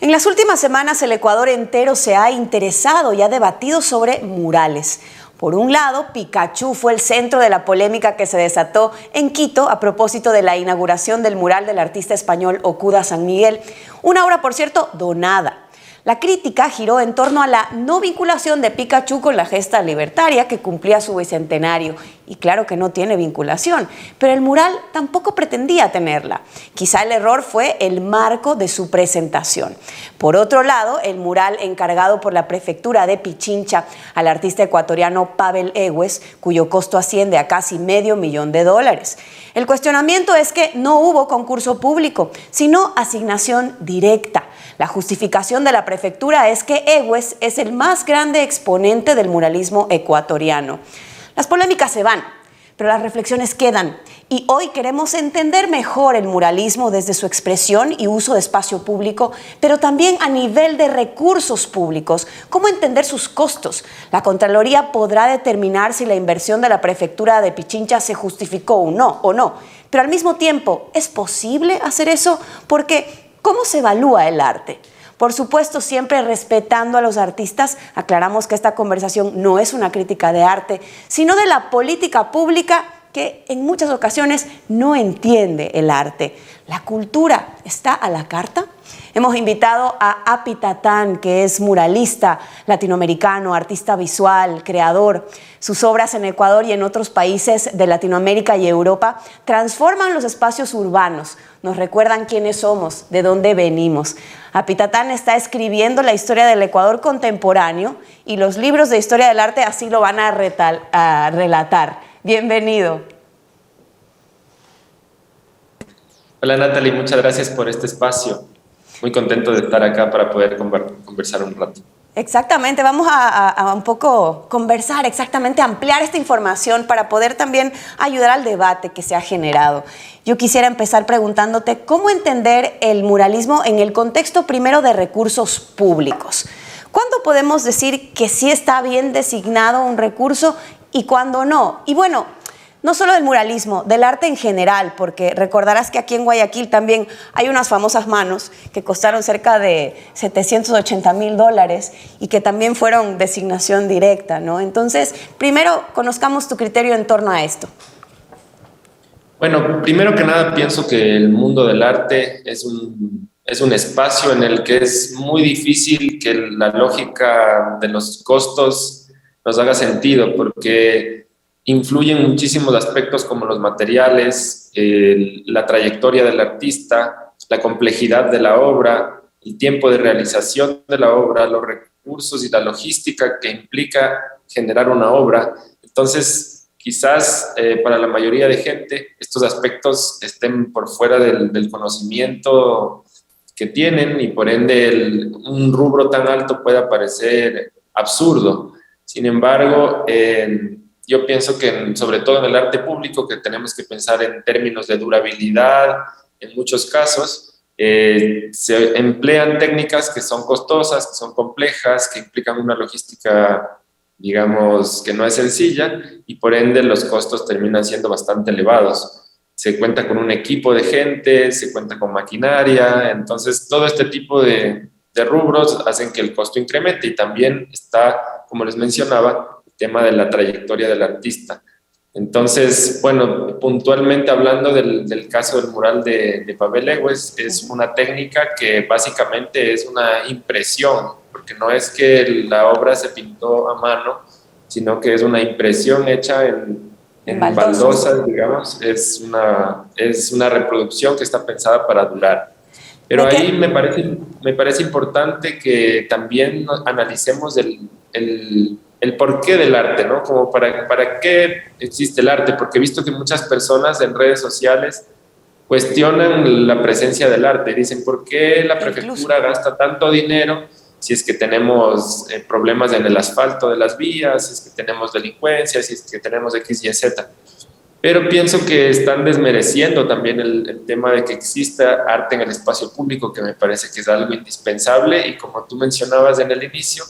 En las últimas semanas el Ecuador entero se ha interesado y ha debatido sobre murales. Por un lado, Pikachu fue el centro de la polémica que se desató en Quito a propósito de la inauguración del mural del artista español Okuda San Miguel, una obra, por cierto, donada. La crítica giró en torno a la no vinculación de Pikachu con la gesta libertaria que cumplía su bicentenario. Y claro que no tiene vinculación, pero el mural tampoco pretendía tenerla. Quizá el error fue el marco de su presentación. Por otro lado, el mural encargado por la prefectura de Pichincha al artista ecuatoriano Pavel Egues, cuyo costo asciende a casi $500,000. El cuestionamiento es que no hubo concurso público, sino asignación directa. La justificación de la prefectura es que Egues es el más grande exponente del muralismo ecuatoriano. Las polémicas se van, pero las reflexiones quedan. Y hoy queremos entender mejor el muralismo desde su expresión y uso de espacio público, pero también a nivel de recursos públicos. ¿Cómo entender sus costos? La Contraloría podrá determinar si la inversión de la prefectura de Pichincha se justificó o no. Pero al mismo tiempo, ¿es posible hacer eso? Porque ¿cómo se evalúa el arte? Por supuesto, siempre respetando a los artistas, aclaramos que esta conversación no es una crítica de arte, sino de la política pública que en muchas ocasiones no entiende el arte. ¿La cultura está a la carta? Hemos invitado a Api Tatán, que es muralista latinoamericano, artista visual, creador. Sus obras en Ecuador y en otros países de Latinoamérica y Europa transforman los espacios urbanos, nos recuerdan quiénes somos, de dónde venimos. Api Tatán está escribiendo la historia del Ecuador contemporáneo y los libros de historia del arte así lo van a relatar. Bienvenido. Hola Natalie, muchas gracias por este espacio. Muy contento de estar acá para poder conversar un rato. Exactamente, vamos a un poco conversar, exactamente ampliar esta información para poder también ayudar al debate que se ha generado. Yo quisiera empezar preguntándote cómo entender el muralismo en el contexto primero de recursos públicos. ¿Cuándo podemos decir que sí está bien designado un recurso y cuándo no? Y bueno, no solo del muralismo, del arte en general, porque recordarás que aquí en Guayaquil también hay unas famosas manos que costaron cerca de $780,000 y que también fueron designación directa, ¿no? Entonces, primero conozcamos tu criterio en torno a esto. Bueno, primero que nada pienso que el mundo del arte es un espacio en el que es muy difícil que la lógica de los costos nos haga sentido, porque influyen muchísimos aspectos como los materiales, la trayectoria del artista, la complejidad de la obra, el tiempo de realización de la obra, los recursos y la logística que implica generar una obra. Entonces, quizás para la mayoría de gente estos aspectos estén por fuera del conocimiento que tienen y por ende un rubro tan alto pueda parecer absurdo. Sin embargo, yo pienso que sobre todo en el arte público que tenemos que pensar en términos de durabilidad, en muchos casos se emplean técnicas que son costosas, que son complejas, que implican una logística, digamos, que no es sencilla y por ende los costos terminan siendo bastante elevados. Se cuenta con un equipo de gente, se cuenta con maquinaria, entonces todo este tipo de rubros hacen que el costo incremente y también está, como les mencionaba, tema de la trayectoria del artista. Entonces, bueno, puntualmente hablando del caso del mural de Pavel Egues, es una técnica que básicamente es una impresión, porque no es que la obra se pintó a mano, sino que es una impresión hecha en baldosas, digamos, es una reproducción que está pensada para durar. Pero ahí me parece importante que también analicemos el porqué del arte, ¿no? Como para qué existe el arte, porque he visto que muchas personas en redes sociales cuestionan la presencia del arte, dicen, ¿por qué la prefectura gasta tanto dinero si es que tenemos problemas en el asfalto de las vías, si es que tenemos delincuencia, si es que tenemos X, Y, Z? Pero pienso que están desmereciendo también el tema de que exista arte en el espacio público, que me parece que es algo indispensable y como tú mencionabas en el inicio,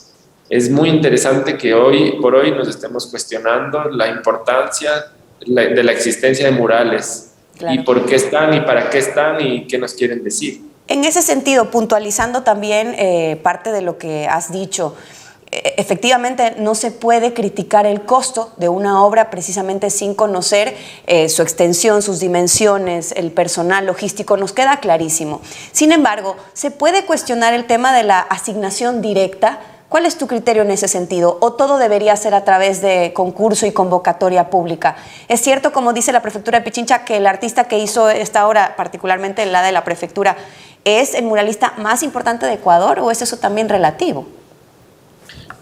es muy interesante que hoy por hoy nos estemos cuestionando la importancia de la existencia de murales. Claro. Y por qué están y para qué están y qué nos quieren decir. En ese sentido, puntualizando también parte de lo que has dicho, efectivamente no se puede criticar el costo de una obra precisamente sin conocer su extensión, sus dimensiones, el personal logístico, nos queda clarísimo. Sin embargo, se puede cuestionar el tema de la asignación directa. ¿Cuál es tu criterio en ese sentido? ¿O todo debería ser a través de concurso y convocatoria pública? Es cierto, como dice la prefectura de Pichincha, que el artista que hizo esta obra, particularmente la de la prefectura, ¿es el muralista más importante de Ecuador o es eso también relativo?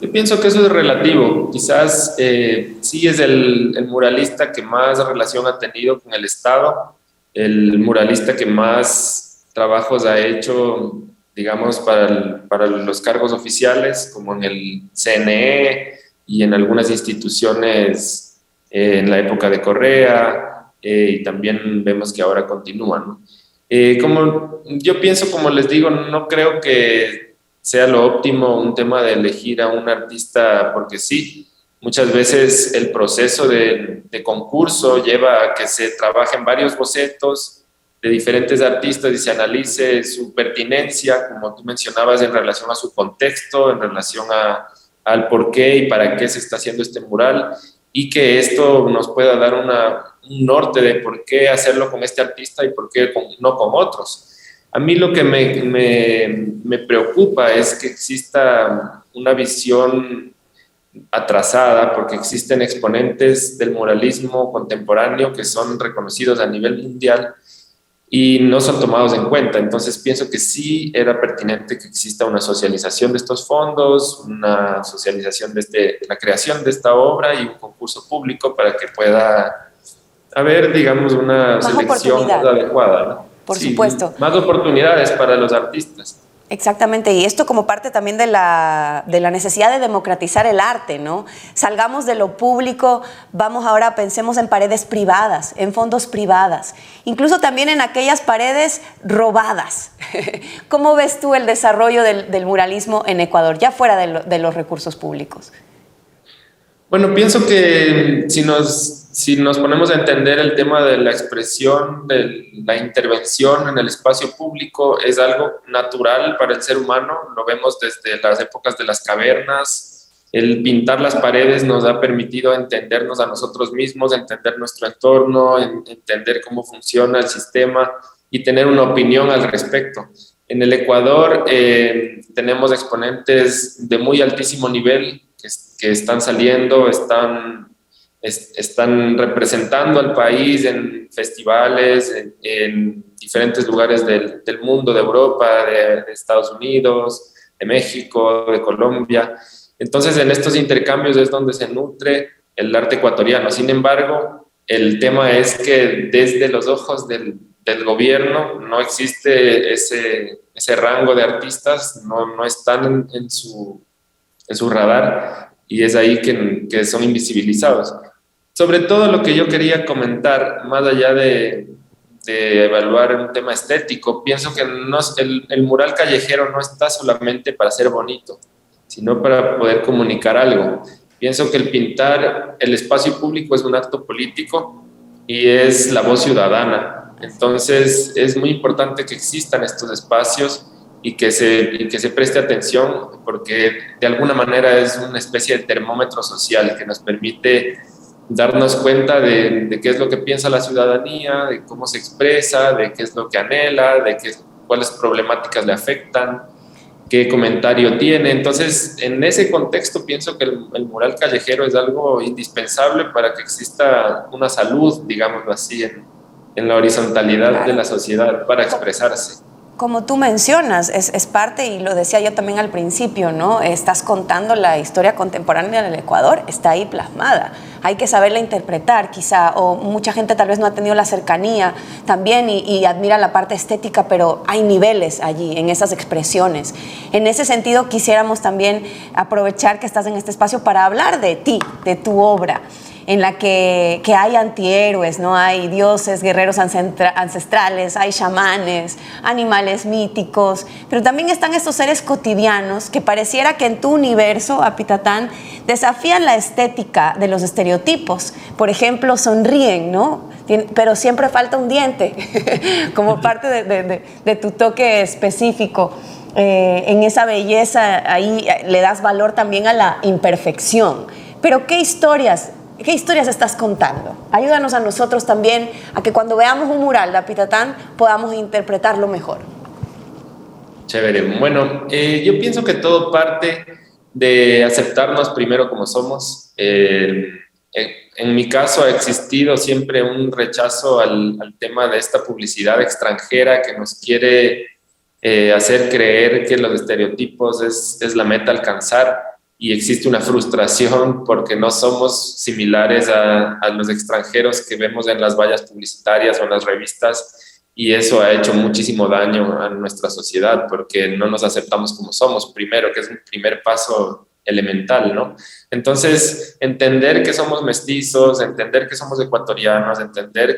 Yo pienso que eso es relativo. Quizás sí es el muralista que más relación ha tenido con el Estado, el muralista que más trabajos ha hecho, digamos, para los cargos oficiales, como en el CNE y en algunas instituciones en la época de Correa, y también vemos que ahora continúan, ¿no? Como yo pienso, como les digo, no creo que sea lo óptimo un tema de elegir a un artista porque sí. Muchas veces el proceso de concurso lleva a que se trabajen varios bocetos de diferentes artistas y se analice su pertinencia, como tú mencionabas, en relación a su contexto, en relación al por qué y para qué se está haciendo este mural, y que esto nos pueda dar un norte de por qué hacerlo con este artista y por qué no con otros. A mí lo que me preocupa es que exista una visión atrasada, porque existen exponentes del muralismo contemporáneo que son reconocidos a nivel mundial y no son tomados en cuenta. Entonces pienso que sí era pertinente que exista una socialización de estos fondos, una socialización de la creación de esta obra y un concurso público para que pueda haber, digamos, una selección más adecuada, ¿no? Por supuesto. Más oportunidades para los artistas. Exactamente, y esto como parte también de la necesidad de democratizar el arte, ¿no? Salgamos de lo público, vamos ahora, pensemos en paredes privadas, en fondos privadas, incluso también en aquellas paredes robadas. ¿Cómo ves tú el desarrollo del muralismo en Ecuador, ya fuera de los recursos públicos? Bueno, pienso que si nos ponemos a entender el tema de la expresión, de la intervención en el espacio público, es algo natural para el ser humano. Lo vemos desde las épocas de las cavernas. El pintar las paredes nos ha permitido entendernos a nosotros mismos, entender nuestro entorno, entender cómo funciona el sistema y tener una opinión al respecto. En el Ecuador tenemos exponentes de muy altísimo nivel que están saliendo, están representando al país en festivales, en diferentes lugares del mundo, de Europa, de Estados Unidos, de México, de Colombia. Entonces, en estos intercambios es donde se nutre el arte ecuatoriano. Sin embargo, el tema es que desde los ojos del gobierno no existe ese rango de artistas, no están en su radar, y es ahí que son invisibilizados. Sobre todo lo que yo quería comentar, más allá de evaluar un tema estético, pienso que el mural callejero no está solamente para ser bonito, sino para poder comunicar algo. Pienso que el pintar el espacio público es un acto político y es la voz ciudadana. Entonces es muy importante que existan estos espacios y que se preste atención, porque de alguna manera es una especie de termómetro social que nos permite darnos cuenta de qué es lo que piensa la ciudadanía, de cómo se expresa, de qué es lo que anhela, cuáles problemáticas le afectan, qué comentario tiene. Entonces, en ese contexto pienso que el mural callejero es algo indispensable para que exista una salud, digámoslo así, en la horizontalidad de la sociedad para expresarse. Como tú mencionas, es parte, y lo decía yo también al principio, ¿no? Estás contando la historia contemporánea del Ecuador, está ahí plasmada. Hay que saberla interpretar, quizá, o mucha gente tal vez no ha tenido la cercanía también y admira la parte estética, pero hay niveles allí, en esas expresiones. En ese sentido, quisiéramos también aprovechar que estás en este espacio para hablar de ti, de tu obra. en la que hay antihéroes, ¿no? Hay dioses, guerreros ancestrales, hay chamanes, animales míticos, pero también están estos seres cotidianos que pareciera que en tu universo, Apitatán, desafían la estética de los estereotipos. Por ejemplo, sonríen, ¿no? Pero siempre falta un diente, como parte de tu toque específico. En esa belleza, ahí le das valor también a la imperfección. Pero ¿qué historias estás contando? Ayúdanos a nosotros también a que cuando veamos un mural de Apitatán podamos interpretarlo mejor. Chévere. Bueno, yo pienso que todo parte de aceptarnos primero como somos. En mi caso ha existido siempre un rechazo al tema de esta publicidad extranjera que nos quiere hacer creer que los estereotipos es la meta a alcanzar, y existe una frustración porque no somos similares a los extranjeros que vemos en las vallas publicitarias o en las revistas, y eso ha hecho muchísimo daño a nuestra sociedad porque no nos aceptamos como somos primero, que es un primer paso elemental, ¿no? Entonces, entender que somos mestizos, entender que somos ecuatorianos, entender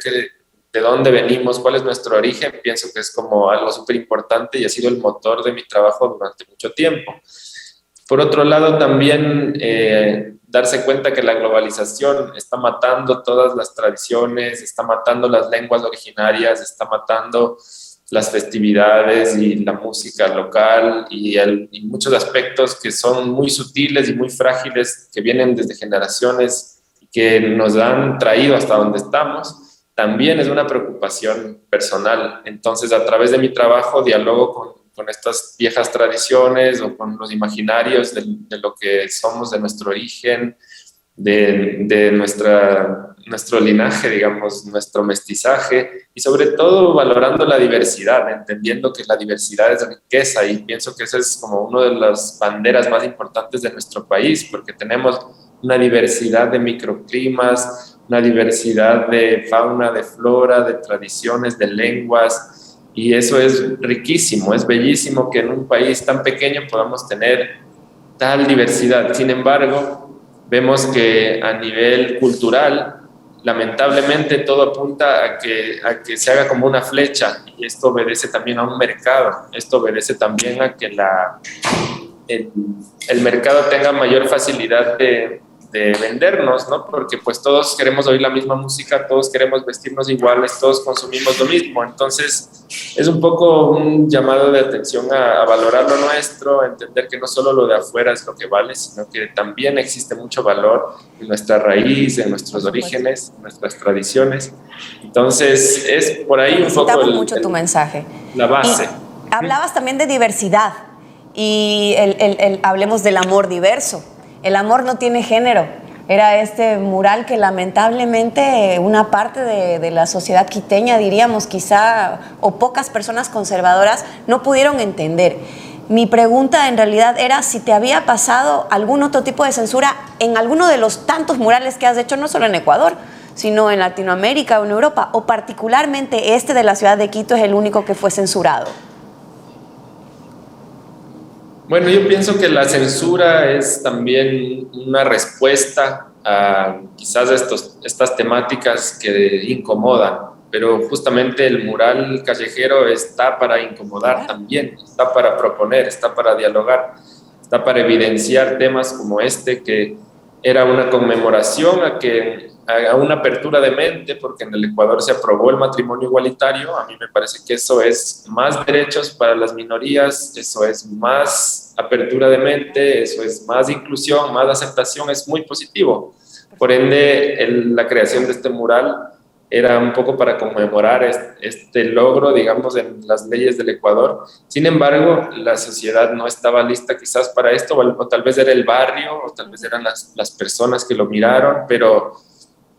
de dónde venimos, cuál es nuestro origen, pienso que es como algo súper importante y ha sido el motor de mi trabajo durante mucho tiempo. Por otro lado, también darse cuenta que la globalización está matando todas las tradiciones, está matando las lenguas originarias, está matando las festividades y la música local y muchos aspectos que son muy sutiles y muy frágiles, que vienen desde generaciones y que nos han traído hasta donde estamos, también es una preocupación personal. Entonces, a través de mi trabajo dialogo con estas viejas tradiciones o con los imaginarios de lo que somos, de nuestro origen, de nuestro linaje, digamos, nuestro mestizaje, y sobre todo valorando la diversidad, entendiendo que la diversidad es riqueza, y pienso que esa es como una de las banderas más importantes de nuestro país, porque tenemos una diversidad de microclimas, una diversidad de fauna, de flora, de tradiciones, de lenguas, y eso es riquísimo, es bellísimo que en un país tan pequeño podamos tener tal diversidad. Sin embargo, vemos que a nivel cultural, lamentablemente todo apunta a que se haga como una flecha, y esto obedece también a un mercado, esto obedece también a que el mercado tenga mayor facilidad de vendernos, ¿no? Porque pues todos queremos oír la misma música, todos queremos vestirnos iguales, todos consumimos lo mismo. Entonces es un poco un llamado de atención a valorar lo nuestro, a entender que no solo lo de afuera es lo que vale, sino que también existe mucho valor en nuestra raíz, en nuestros orígenes, en nuestras tradiciones. Entonces es por ahí un poco mucho tu mensaje. La base. Y hablabas también de diversidad y hablemos del amor diverso. El amor no tiene género. Era este mural que lamentablemente una parte de la sociedad quiteña, diríamos quizá, o pocas personas conservadoras no pudieron entender. Mi pregunta en realidad era si te había pasado algún otro tipo de censura en alguno de los tantos murales que has hecho, no solo en Ecuador, sino en Latinoamérica o en Europa, o particularmente este de la ciudad de Quito es el único que fue censurado. Bueno, yo pienso que la censura es también una respuesta a quizás estas temáticas que incomodan, pero justamente el mural callejero está para incomodar también, está para proponer, está para dialogar, está para evidenciar temas como este, que era una conmemoración a una apertura de mente, porque en el Ecuador se aprobó el matrimonio igualitario. A mí me parece que eso es más derechos para las minorías, eso es más apertura de mente, eso es más inclusión, más aceptación, es muy positivo. Por ende, la creación de este mural era un poco para conmemorar este logro, digamos, en las leyes del Ecuador. Sin embargo, la sociedad no estaba lista quizás para esto, o tal vez era el barrio, o tal vez eran las personas que lo miraron, pero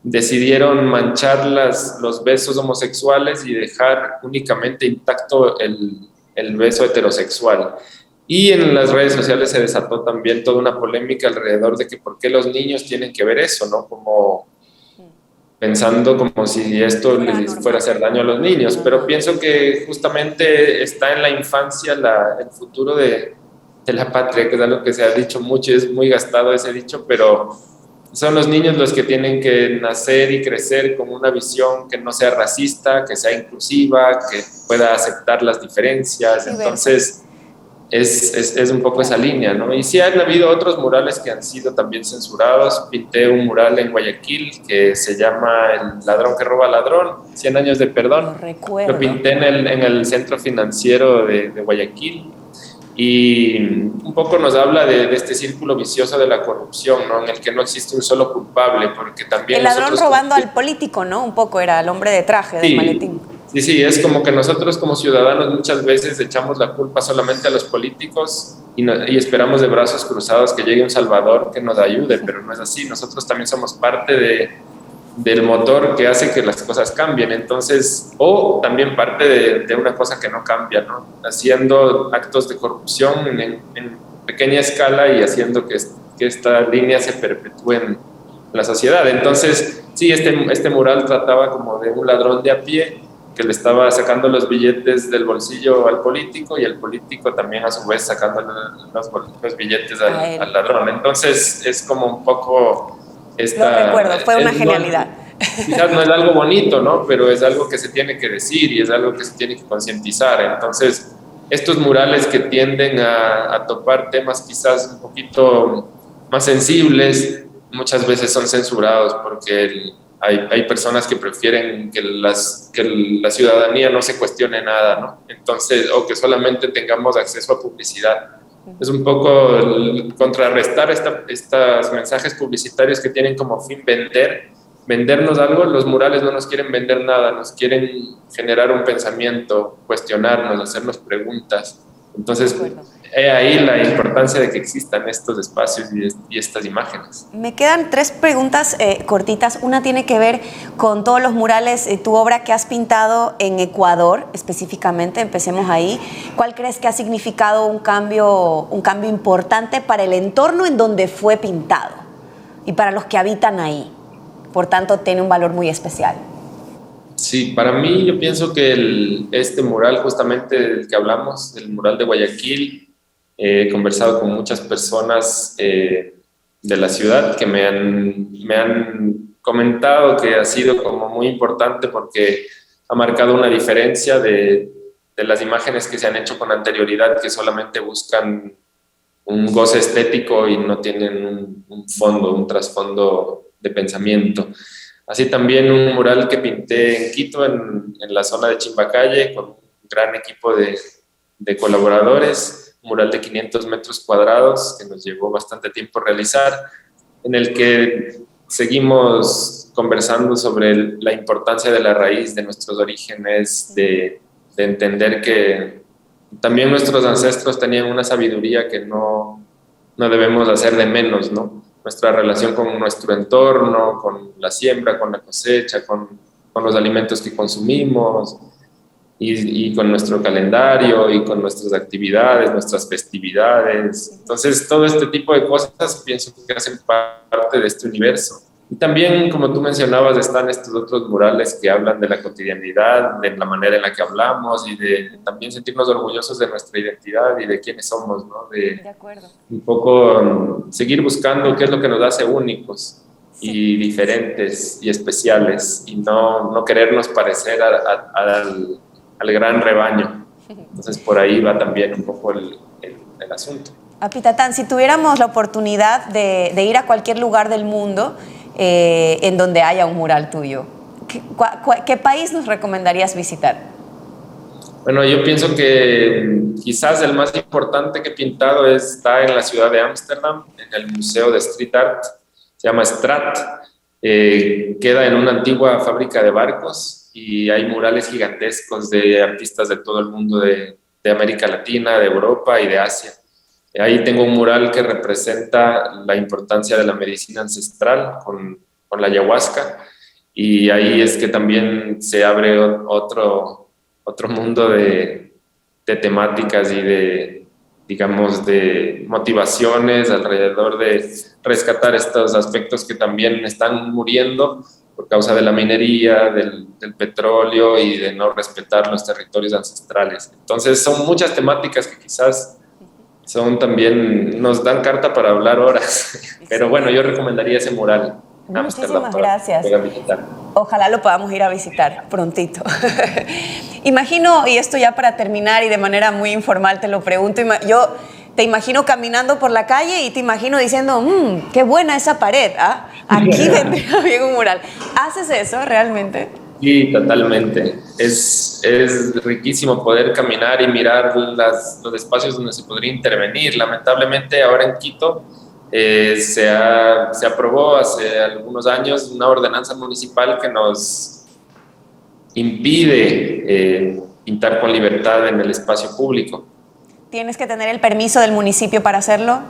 decidieron manchar los besos homosexuales y dejar únicamente intacto el beso heterosexual. Y en las redes sociales se desató también toda una polémica alrededor de que por qué los niños tienen que ver eso, ¿no? Como pensando como si esto les fuera a hacer daño a los niños. Pero pienso que justamente está en la infancia el futuro de la patria, que es algo que se ha dicho mucho, es muy gastado ese dicho, pero son los niños los que tienen que nacer y crecer con una visión que no sea racista, que sea inclusiva, que pueda aceptar las diferencias. Entonces, es un poco esa línea, ¿no? Y sí han habido otros murales que han sido también censurados. Pinté un mural en Guayaquil que se llama El ladrón que roba ladrón, 100 años de perdón. Lo recuerdo. Lo pinté en el centro financiero de Guayaquil. Y un poco nos habla de este círculo vicioso de la corrupción, ¿no? En el que no existe un solo culpable, porque también el ladrón robando al político, ¿no? Un poco era el hombre de traje del maletín. Sí, es como que nosotros como ciudadanos muchas veces echamos la culpa solamente a los políticos y esperamos de brazos cruzados que llegue un salvador que nos ayude, pero no es así. Nosotros también somos parte del motor que hace que las cosas cambien, entonces, o también parte de una cosa que no cambia, ¿no? Haciendo actos de corrupción en pequeña escala y haciendo que esta línea se perpetúe en la sociedad. Entonces, sí, este mural trataba como de un ladrón de a pie que le estaba sacando los billetes del bolsillo al político y el político también a su vez sacando los billetes al ladrón. Entonces, es como un poco... Lo recuerdo, fue una genialidad. Quizás no es algo bonito, ¿no? Pero es algo que se tiene que decir y es algo que se tiene que concientizar. Entonces, estos murales que tienden a topar temas quizás un poquito más sensibles, muchas veces son censurados porque hay personas que prefieren que la ciudadanía no se cuestione nada, ¿no? Entonces, o que solamente tengamos acceso a publicidad. Es un poco contrarrestar estos mensajes publicitarios que tienen como fin vendernos algo. Los murales no nos quieren vender nada, nos quieren generar un pensamiento, cuestionarnos, hacernos preguntas. Entonces, ahí la importancia de que existan estos espacios y estas imágenes. Me quedan 3 preguntas cortitas. Una tiene que ver con todos los murales, tu obra que has pintado en Ecuador específicamente. Empecemos ahí. ¿Cuál crees que ha significado un cambio importante para el entorno en donde fue pintado y para los que habitan ahí? Por tanto, tiene un valor muy especial. Sí, para mí yo pienso que este mural justamente del que hablamos, el mural de Guayaquil, he conversado con muchas personas de la ciudad que me han comentado que ha sido como muy importante porque ha marcado una diferencia de las imágenes que se han hecho con anterioridad, que solamente buscan un goce estético y no tienen un trasfondo de pensamiento. Así también un mural que pinté en Quito, en la zona de Chimbacalle, con un gran equipo de colaboradores, un mural de 500 metros cuadrados que nos llevó bastante tiempo realizar, en el que seguimos conversando sobre la importancia de la raíz, de nuestros orígenes, de entender que también nuestros ancestros tenían una sabiduría que no debemos hacer de menos, ¿no? Nuestra relación con nuestro entorno, con la siembra, con la cosecha, con los alimentos que consumimos y con nuestro calendario y con nuestras actividades, nuestras festividades. Entonces, todo este tipo de cosas pienso que hacen parte de este universo. Y también, como tú mencionabas, están estos otros murales que hablan de la cotidianidad, de la manera en la que hablamos y de también sentirnos orgullosos de nuestra identidad y de quiénes somos, ¿no? De acuerdo. Un poco seguir buscando qué es lo que nos hace únicos y diferentes y especiales y no querernos parecer al gran rebaño. Entonces, por ahí va también un poco el asunto. Apitatán, si tuviéramos la oportunidad de ir a cualquier lugar del mundo en donde haya un mural tuyo, ¿qué país nos recomendarías visitar? Bueno, yo pienso que quizás el más importante que he pintado está en la ciudad de Ámsterdam, en el Museo de Street Art, se llama Strat, queda en una antigua fábrica de barcos y hay murales gigantescos de artistas de todo el mundo, de América Latina, de Europa y de Asia. Ahí tengo un mural que representa la importancia de la medicina ancestral con la ayahuasca y ahí es que también se abre otro mundo de temáticas y de motivaciones alrededor de rescatar estos aspectos que también están muriendo por causa de la minería, del petróleo y de no respetar los territorios ancestrales. Entonces son muchas temáticas que quizás también, nos dan carta para hablar horas. Pero bueno, yo recomendaría ese mural. Muchísimas gracias. Para visitar. Ojalá lo podamos ir a visitar prontito. Imagino, y esto ya para terminar y de manera muy informal te lo pregunto, yo te imagino caminando por la calle y te imagino diciendo, qué buena esa pared, ¿ah? Aquí vendría bien un mural. ¿Haces eso realmente? Sí, totalmente. Es riquísimo poder caminar y mirar los espacios donde se podría intervenir. Lamentablemente ahora en Quito se aprobó hace algunos años una ordenanza municipal que nos impide pintar con libertad en el espacio público. ¿Tienes que tener el permiso del municipio para hacerlo?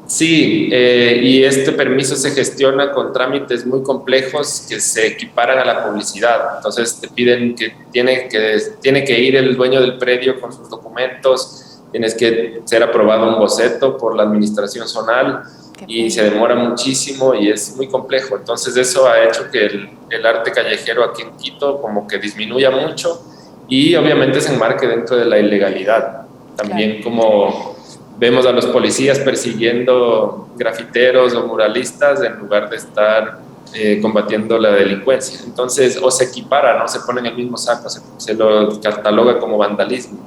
Sí, y este permiso se gestiona con trámites muy complejos que se equiparan a la publicidad. Entonces te piden que tiene que ir el dueño del predio con sus documentos, tienes que ser aprobado un boceto por la administración zonal y se demora muchísimo y es muy complejo. Entonces eso ha hecho que el arte callejero aquí en Quito como que disminuya mucho y obviamente se enmarque dentro de la ilegalidad. También como vemos a los policías persiguiendo grafiteros o muralistas en lugar de estar combatiendo la delincuencia. Entonces, o se equipara, ¿no? Se pone en el mismo saco, se lo cataloga como vandalismo.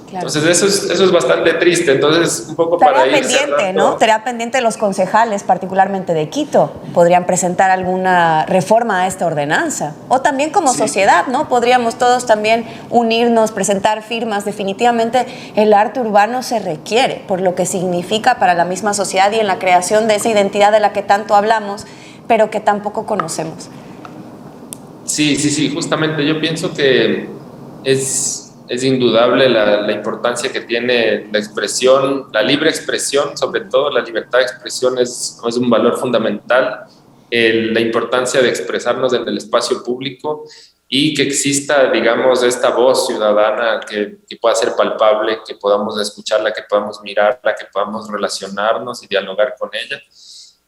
Claro. Entonces, eso es bastante triste. Entonces, un poco para ir pendiente, cerrando, ¿no? Será pendiente los concejales, particularmente de Quito. Podrían presentar alguna reforma a esta ordenanza. O también como sociedad, ¿no? Podríamos todos también unirnos, presentar firmas. Definitivamente el arte urbano se requiere por lo que significa para la misma sociedad y en la creación de esa identidad de la que tanto hablamos, pero que tampoco conocemos. Sí, justamente yo pienso que es indudable la importancia que tiene la expresión, la libre expresión, sobre todo la libertad de expresión es un valor fundamental, la importancia de expresarnos en el espacio público y que exista, digamos, esta voz ciudadana que pueda ser palpable, que podamos escucharla, que podamos mirarla, que podamos relacionarnos y dialogar con ella.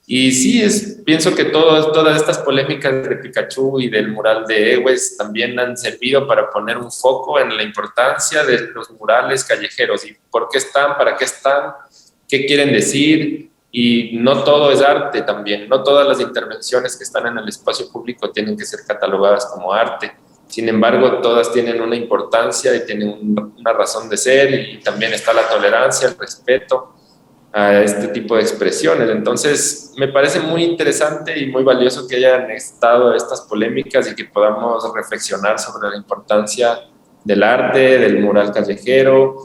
Y sí, pienso que todas estas polémicas de Pikachu y del mural de Ewes también han servido para poner un foco en la importancia de los murales callejeros y por qué están, para qué están, qué quieren decir. Y no todo es arte también, no todas las intervenciones que están en el espacio público tienen que ser catalogadas como arte. Sin embargo, todas tienen una importancia y tienen una razón de ser y también está la tolerancia, el respeto a este tipo de expresiones. Entonces, me parece muy interesante y muy valioso que hayan estado estas polémicas y que podamos reflexionar sobre la importancia del arte, del mural callejero,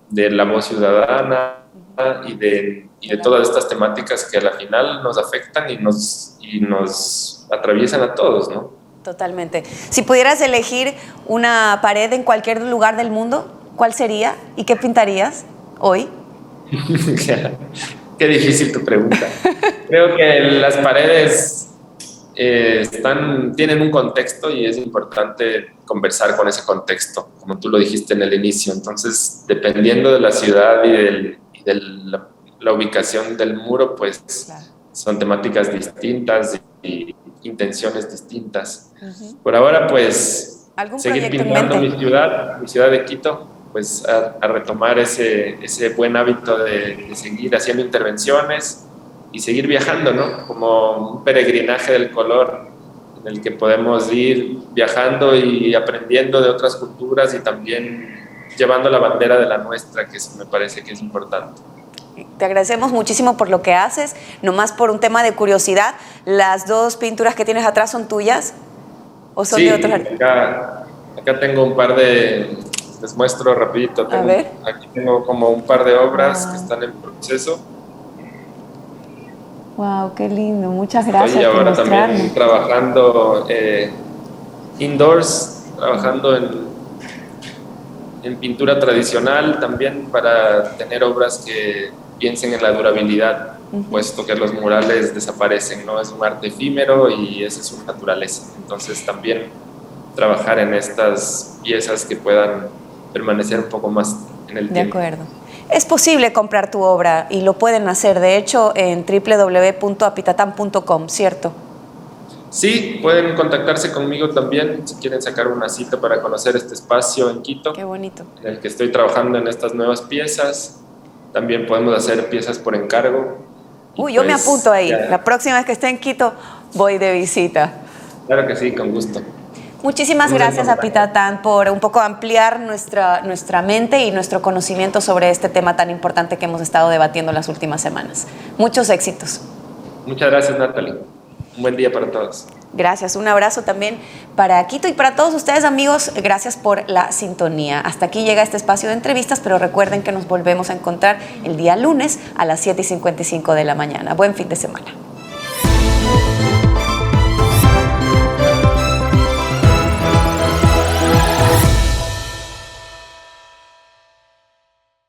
de la voz ciudadana y de todas estas temáticas que a la final nos afectan y nos atraviesan a todos, ¿no? Totalmente. Si pudieras elegir una pared en cualquier lugar del mundo, ¿cuál sería y qué pintarías hoy? Qué difícil tu pregunta. Creo que las paredes tienen un contexto y es importante conversar con ese contexto, como tú lo dijiste en el inicio. Entonces, dependiendo de la ciudad y de la ubicación del muro, pues claro, son temáticas distintas y intenciones distintas. Por ahora, pues, seguir pintando mi ciudad de Quito, pues a retomar ese buen hábito de seguir haciendo intervenciones y seguir viajando, ¿no? Como un peregrinaje del color en el que podemos ir viajando y aprendiendo de otras culturas y también llevando la bandera de la nuestra, que me parece que es importante. Te agradecemos muchísimo por lo que haces. Nomás por un tema de curiosidad, ¿las dos pinturas que tienes atrás son tuyas o son de otros artistas? Acá tengo un par de... Les muestro rapidito. Aquí tengo como un par de obras que están en proceso. Wow, qué lindo. Muchas gracias. Y ahora también trabajando indoors, trabajando en pintura tradicional también para tener obras que piensen en la durabilidad, puesto que los murales desaparecen, ¿no? Es un arte efímero y esa es su naturaleza. Entonces también trabajar en estas piezas que puedan permanecer un poco más en el tiempo. De acuerdo. Es posible comprar tu obra y lo pueden hacer, de hecho, en www.apitatam.com, ¿cierto? Sí, pueden contactarse conmigo también si quieren sacar una cita para conocer este espacio en Quito. Qué bonito. En el que estoy trabajando en estas nuevas piezas. también podemos hacer piezas por encargo. Uy, yo me Pues, apunto ahí. ya. La próxima vez que esté en Quito, voy de visita. Claro que sí, con gusto. Muchísimas Estamos en gracias a contacto. Pitatán por un poco ampliar nuestra mente y nuestro conocimiento sobre este tema tan importante que hemos estado debatiendo las últimas semanas. Muchos éxitos. Muchas gracias, Natalie. Un buen día para todos. Gracias, un abrazo también para Quito y para todos ustedes, amigos. Gracias por la sintonía. Hasta aquí llega este espacio de entrevistas, pero recuerden que nos volvemos a encontrar el día lunes a las 7:55 de la mañana. Buen fin de semana.